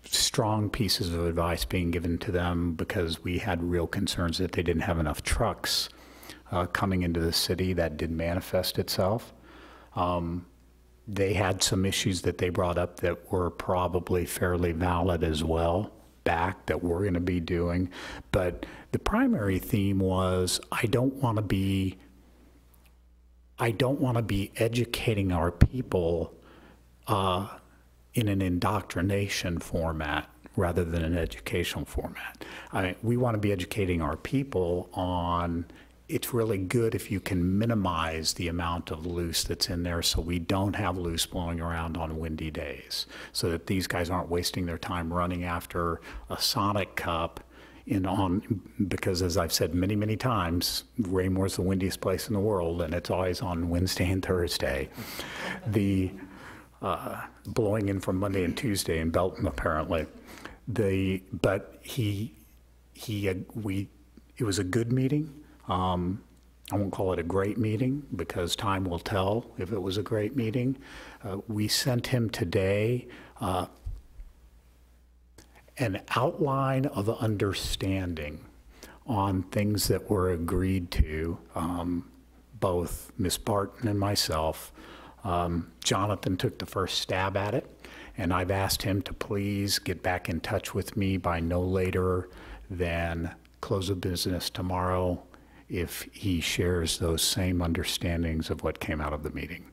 S6: strong pieces of advice being given to them because we had real concerns that they didn't have enough trucks coming into the city. That did manifest itself. They had some issues that they brought up that were probably fairly valid as well back that we're going to be doing. But the primary theme was I don't want to be educating our people in an indoctrination format rather than an educational format. We want to be educating our people on it's really good if you can minimize the amount of loose that's in there so we don't have loose blowing around on windy days, so that these guys aren't wasting their time running after a Sonic Cup because as I've said many, many times, Raymore's the windiest place in the world and it's always on Wednesday and Thursday. The blowing in from Monday and Tuesday in Belton apparently. It was a good meeting. I won't call it a great meeting because time will tell if it was a great meeting. We sent him today an outline of understanding on things that were agreed to, both Ms. Barton and myself. Jonathan took the first stab at it, and I've asked him to please get back in touch with me by no later than close of business tomorrow if he shares those same understandings of what came out of the meeting.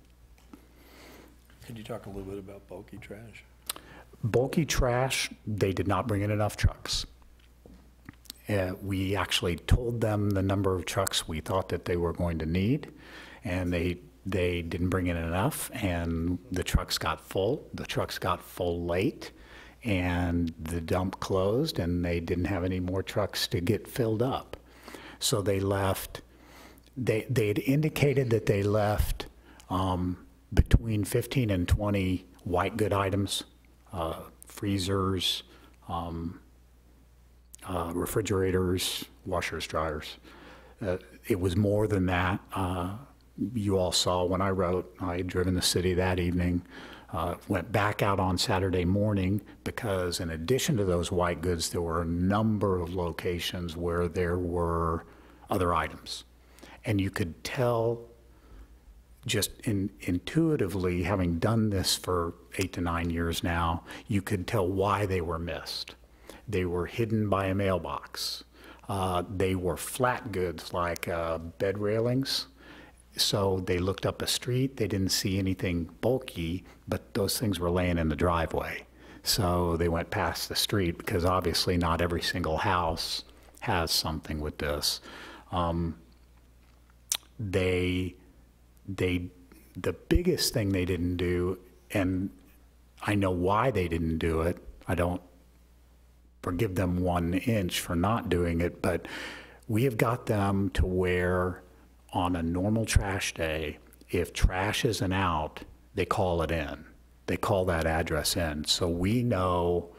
S1: Could you talk a little bit about bulky trash?
S6: Bulky trash, they did not bring in enough trucks. We actually told them the number of trucks we thought that they were going to need, and they didn't bring in enough, and the trucks got full. The trucks got full late, and the dump closed, and they didn't have any more trucks to get filled up. So they left, they had indicated that they left between 15 and 20 white good items, freezers, refrigerators, washers, dryers. It was more than that. You all saw when I wrote, I had driven the city that evening, went back out on Saturday morning because in addition to those white goods, there were a number of locations where there were other items. And you could tell just intuitively, having done this for 8 to 9 years now, you could tell why they were missed. They were hidden by a mailbox. They were flat goods like bed railings. So they looked up a street, they didn't see anything bulky, but those things were laying in the driveway. So they went past the street because obviously not every single house has something with this. The biggest thing they didn't do, and I know why they didn't do it, I don't forgive them 1 inch for not doing it, but we have got them to where on a normal trash day, if trash isn't out, they call it in. They call that address in. So we know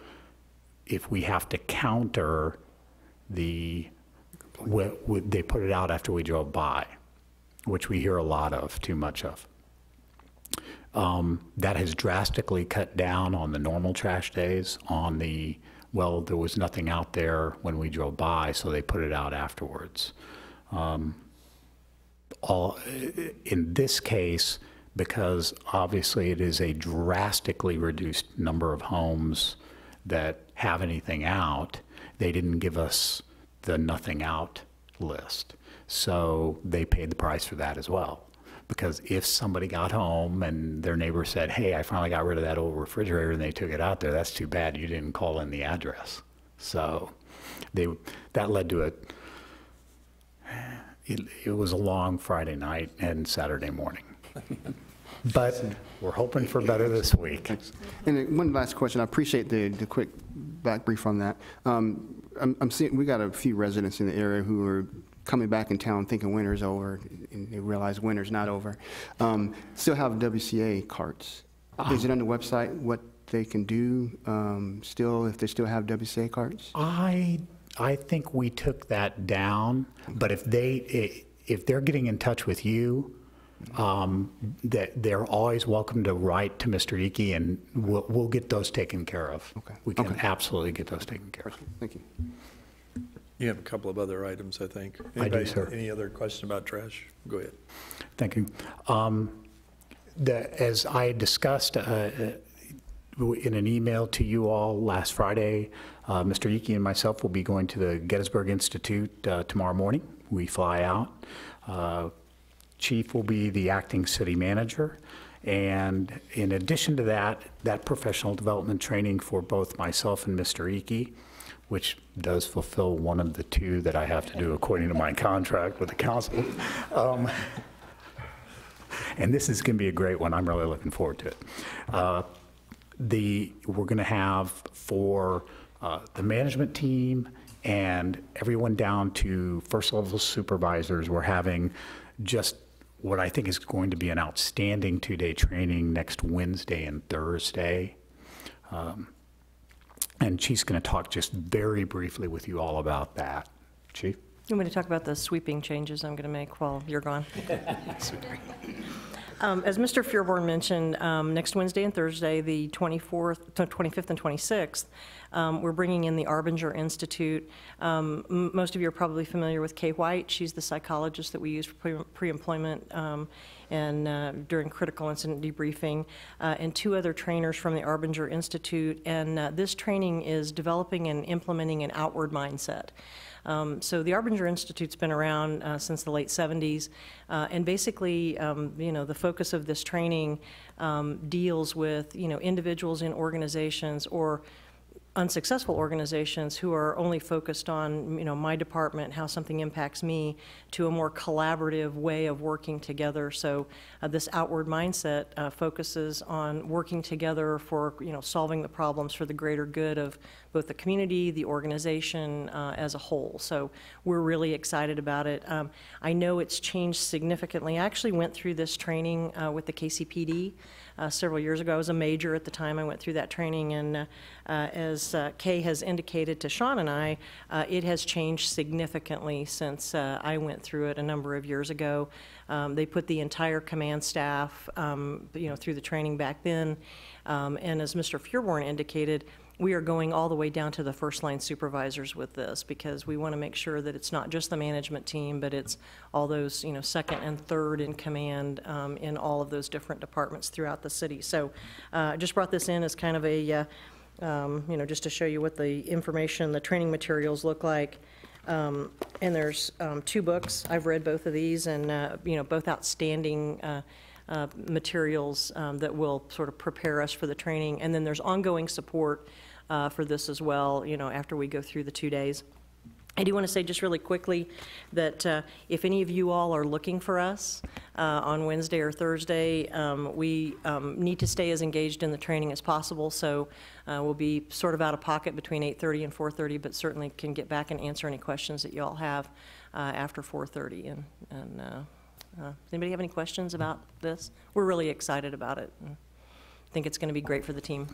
S6: if we have to counter they put it out after we drove by, which we hear a lot of, too much of. That has drastically cut down on the normal trash days. On the, well, there was nothing out there when we drove by, so they put it out afterwards. In this case, because obviously it is a drastically reduced number of homes that have anything out, they didn't give us the nothing out list. So they paid the price for that as well. Because if somebody got home and their neighbor said, hey, I finally got rid of that old refrigerator and they took it out there, that's too bad, you didn't call in the address. So that led to it was a long Friday night and Saturday morning. But we're hoping for better this week.
S5: Thanks. And one last question. I appreciate the quick back brief on that. I'm seeing we got a few residents in the area who are coming back in town thinking winter's over, and they realize winter's not over. Still have WCA carts. Is it on the website what they can do still if they still have WCA carts?
S6: I think we took that down, but if they're getting in touch with you, they're always welcome to write to Mr. Icky, and we'll get those taken care of.
S5: Okay.
S6: We can absolutely get those taken care of.
S5: Thank you.
S1: You have a couple of other items, I think.
S6: I do, sir.
S1: Any other question about trash? Go ahead.
S6: Thank you. As I discussed in an email to you all last Friday, Mr. Icky and myself will be going to the Gettysburg Institute tomorrow morning. We fly out. Chief will be the acting city manager. And in addition to that professional development training for both myself and Mr. Icky, which does fulfill one of the two that I have to do according to my contract with the council. And this is going to be a great one. I'm really looking forward to it. We're going to have for the management team and everyone down to first level supervisors, we're having just what I think is going to be an outstanding 2-day training next Wednesday and Thursday. And Chief's going to talk just very briefly with you all about that. Chief?
S11: You want me to talk about the sweeping changes I'm going to make while you're gone? As Mr. Fearborn mentioned, next Wednesday and Thursday, the 24th, 25th, and 26th, we're bringing in the Arbinger Institute. Most of you are probably familiar with Kay White. She's the psychologist that we use for pre-employment and during critical incident debriefing, and two other trainers from the Arbinger Institute. And this training is developing and implementing an outward mindset. So the Arbinger Institute's been around since the late 70s, and basically, the focus of this training deals with, individuals in organizations or unsuccessful organizations who are only focused on, my department, how something impacts me, to a more collaborative way of working together. So this outward mindset focuses on working together for, solving the problems for the greater good of both the community, the organization as a whole. So we're really excited about it. I know it's changed significantly. I actually went through this training with the KCPD several years ago. I was a major at the time I went through that training, and as Kay has indicated to Sean and I, it has changed significantly since I went through it a number of years ago. They put the entire command staff, through the training back then, and as Mr. Fearborn indicated, we are going all the way down to the first line supervisors with this, because we want to make sure that it's not just the management team, but it's all those, second and third in command in all of those different departments throughout the city. So I just brought this in as kind of a, just to show you what the information, the training materials look like. And there's two books. I've read both of these, and, both outstanding materials that will sort of prepare us for the training. And then there's ongoing support for this as well, after we go through the 2 days. I do want to say just really quickly that if any of you all are looking for us on Wednesday or Thursday, we need to stay as engaged in the training as possible. So we'll be sort of out of pocket between 8:30 and 4:30, but certainly can get back and answer any questions that you all have after 4:30. And does anybody have any questions about this? We're really excited about it. And I think it's going to be great for the team.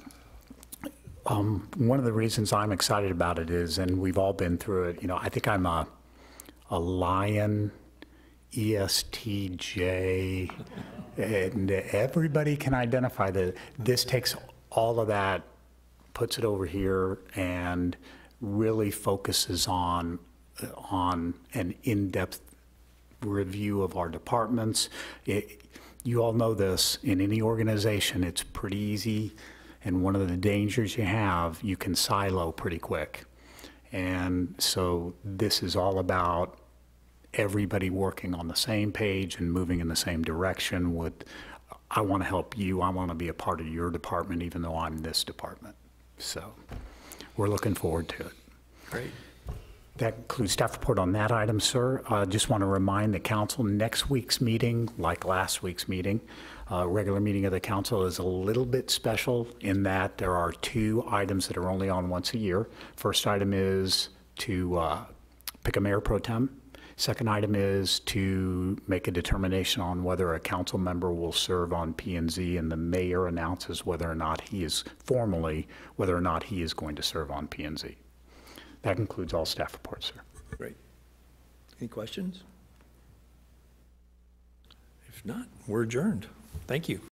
S6: One of the reasons I'm excited about it is, and we've all been through it, I think I'm a Lion, ESTJ, and everybody can identify that this takes all of that, puts it over here, and really focuses on an in-depth review of our departments. You all know this, in any organization, it's pretty easy. And one of the dangers you can silo pretty quick. And so this is all about everybody working on the same page and moving in the same direction with, I want to help you, I want to be a part of your department, even though I'm this department. So we're looking forward to it.
S1: Great.
S6: That concludes staff report on that item, sir. Just want to remind the council, next week's meeting, like last week's meeting, regular meeting of the council is a little bit special in that there are two items that are only on once a year. First item is to pick a mayor pro tem. Second item is to make a determination on whether a council member will serve on P&Z, and the mayor announces whether or not he is formally, whether or not he is going to serve on P&Z. That concludes all staff reports, sir.
S1: Great. Any questions? If not, we're adjourned. Thank you.